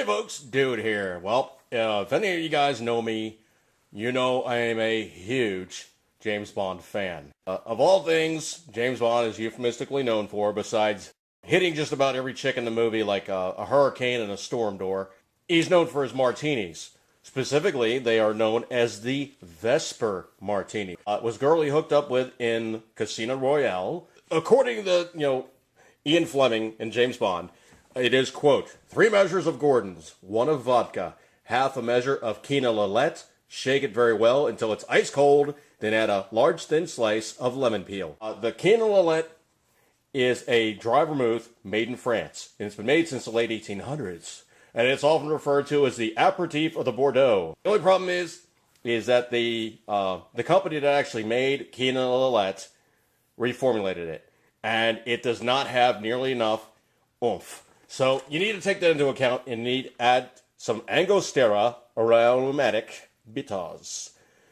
folks, Dude here. Well, if any of you guys know me, you know I am a huge James Bond fan. Of all things, James Bond is euphemistically known for, besides hitting just about every chick in the movie like a hurricane and a storm door, he's known for his martinis. Specifically, they are known as the Vesper Martini. Was girly hooked up with in Casino Royale. According to, Ian Fleming and James Bond, it is, quote, 3 measures of Gordon's, 1 of vodka, half a measure of KINA LILLET, shake it very well until it's ice cold, then add a large thin slice of lemon peel. The KINA LILLET is a dry vermouth made in France, and it's been made since the late 1800s, and it's often referred to as the aperitif of the Bordeaux. The only problem is that the company that actually made KINA LILLET reformulated it, and it does not have nearly enough oomph. So you need to take that into account and need to add some Angostura aromatic bitters,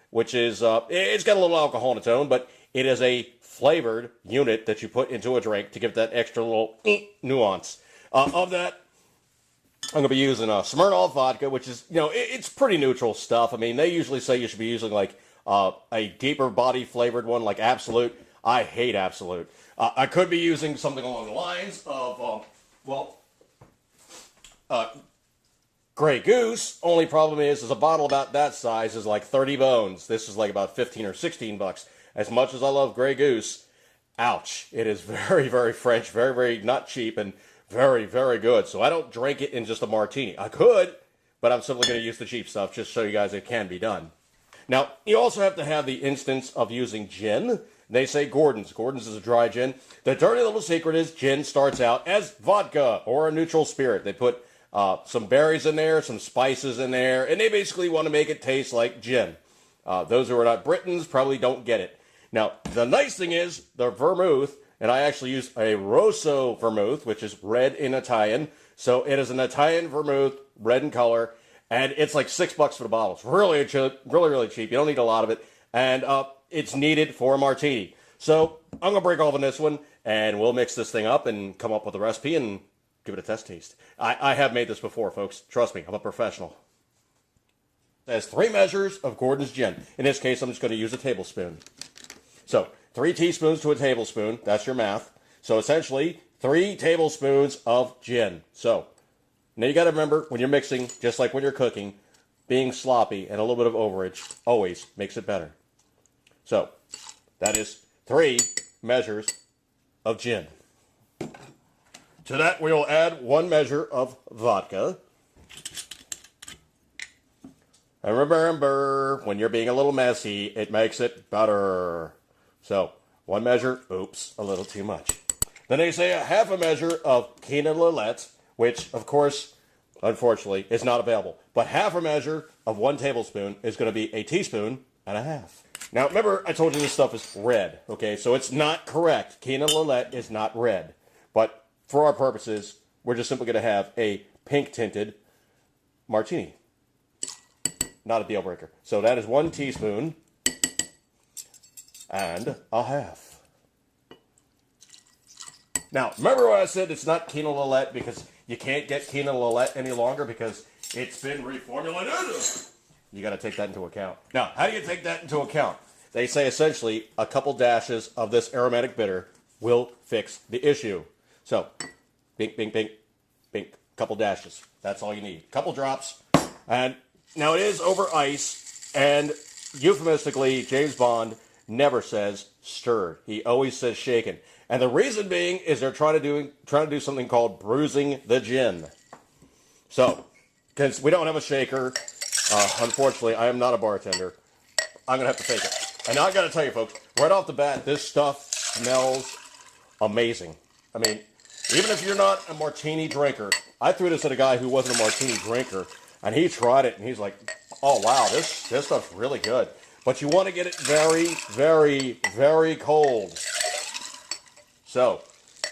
which is, it's got a little alcohol in its own, but it is a flavored unit that you put into a drink to give that extra little nuance. Of that, I'm going to be using Smirnoff vodka, which is, it's pretty neutral stuff. I mean, they usually say you should be using like a deeper body flavored one like Absolute. I hate Absolute. I could be using something along the lines of, Grey Goose. Only problem is a bottle about that size is like 30 bones. This is like about 15 or 16 bucks. As much as I love Grey Goose, ouch. It is very, very French, very, very not cheap, and very, very good. So I don't drink it in just a martini. I could, but I'm simply going to use the cheap stuff just to show you guys it can be done. Now, you also have to have the instance of using gin. They say Gordon's. Gordon's is a dry gin. The dirty little secret is gin starts out as vodka or a neutral spirit. They put some berries in there, some spices in there, and they basically want to make it taste like gin. Those who are not Britons probably don't get it. Now, the nice thing is the vermouth, and I actually use a Rosso vermouth, which is red in Italian. So it is an Italian vermouth, red in color, and it's like $6 for the bottle. It's really, really cheap. You don't need a lot of it, and it's needed for a martini. So I'm going to break off on this one, and we'll mix this thing up and come up with a recipe and give it a test taste. I have made this before, folks. Trust me, I'm a professional. It has 3 measures of Gordon's gin. In this case, I'm just going to use a tablespoon. So 3 teaspoons to a tablespoon. That's your math. So essentially, 3 tablespoons of gin. So now you got to remember, when you're mixing, just like when you're cooking, being sloppy and a little bit of overage always makes it better. So that is 3 measures of gin. To that, we will add 1 measure of vodka. And remember, when you're being a little messy, it makes it better. So, 1 measure, oops, a little too much. Then they say a half a measure of KINA LILLET, which, of course, unfortunately, is not available. But half a measure of 1 tablespoon is going to be a teaspoon and a half. Now, remember, I told you this stuff is red, okay? So it's not correct. KINA LILLET is not red. But for our purposes, we're just simply going to have a pink-tinted martini. Not a deal breaker. So that is 1 teaspoon and a half. Now, remember when I said it's not KINA LILLET because you can't get KINA LILLET any longer because it's been reformulated? You got to take that into account. Now, how do you take that into account? They say essentially a couple dashes of this aromatic bitter will fix the issue. So, bink, bink, bink, bink, couple dashes. That's all you need. Couple drops. And now it is over ice, and euphemistically, James Bond never says stirred. He always says shaken. And the reason being is they're trying to do something called bruising the gin. So, since we don't have a shaker, unfortunately, I am not a bartender. I'm going to have to fake it. And now I got to tell you, folks, right off the bat, this stuff smells amazing. I mean, even if you're not a martini drinker, I threw this at a guy who wasn't a martini drinker, and he tried it, and he's like, oh, wow, this stuff's really good. But you want to get it very, very, very cold. So,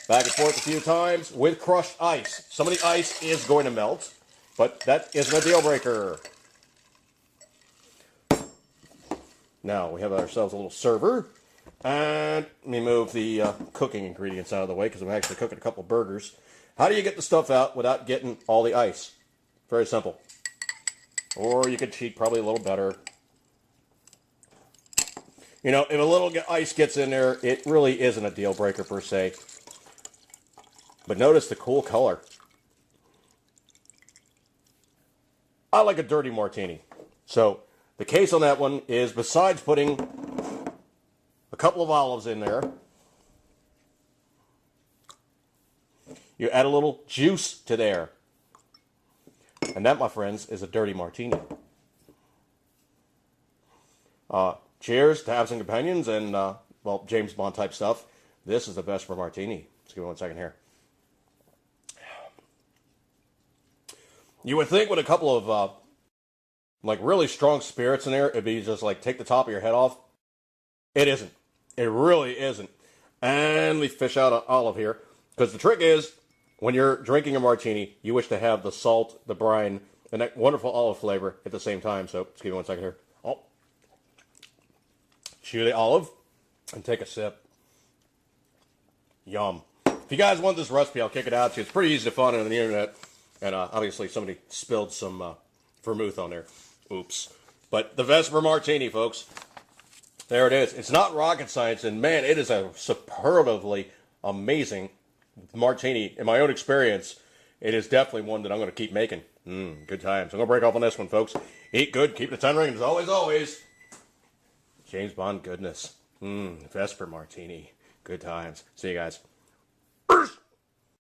back and forth a few times with crushed ice. Some of the ice is going to melt, but that isn't a deal breaker. Now, we have ourselves a little server. And let me move the cooking ingredients out of the way because I'm actually cooking a couple burgers. How do you get the stuff out without getting all the ice? Very simple. Or you could cheat probably a little better. You know, if a little ice gets in there, it really isn't a deal breaker per se. But notice the cool color. I like a dirty martini. So the case on that one is, besides putting a couple of olives in there, you add a little juice to there. And that, my friends, is a dirty martini. Cheers to absent companions and, well, James Bond type stuff. This is the Vesper Martini. Just give me 1 second here. You would think with a couple of, like, really strong spirits in there, it'd be just like take the top of your head off. It isn't. It really isn't. And we fish out an olive here. Because the trick is, when you're drinking a martini, you wish to have the salt, the brine, and that wonderful olive flavor at the same time. So, just give me 1 second here. Oh. Chew the olive and take a sip. Yum. If you guys want this recipe, I'll kick it out to you. It's pretty easy to find it on the internet. And obviously somebody spilled some vermouth on there. Oops. But the Vesper Martini, folks. There it is. It's not rocket science. And man, it is a superlatively amazing martini. In my own experience, it is definitely one that I'm going to keep making. Good times. I'm going to break off on this one, folks. Eat good. Keep the 10 rings. Always. James Bond goodness. Vesper Martini. Good times. See you guys.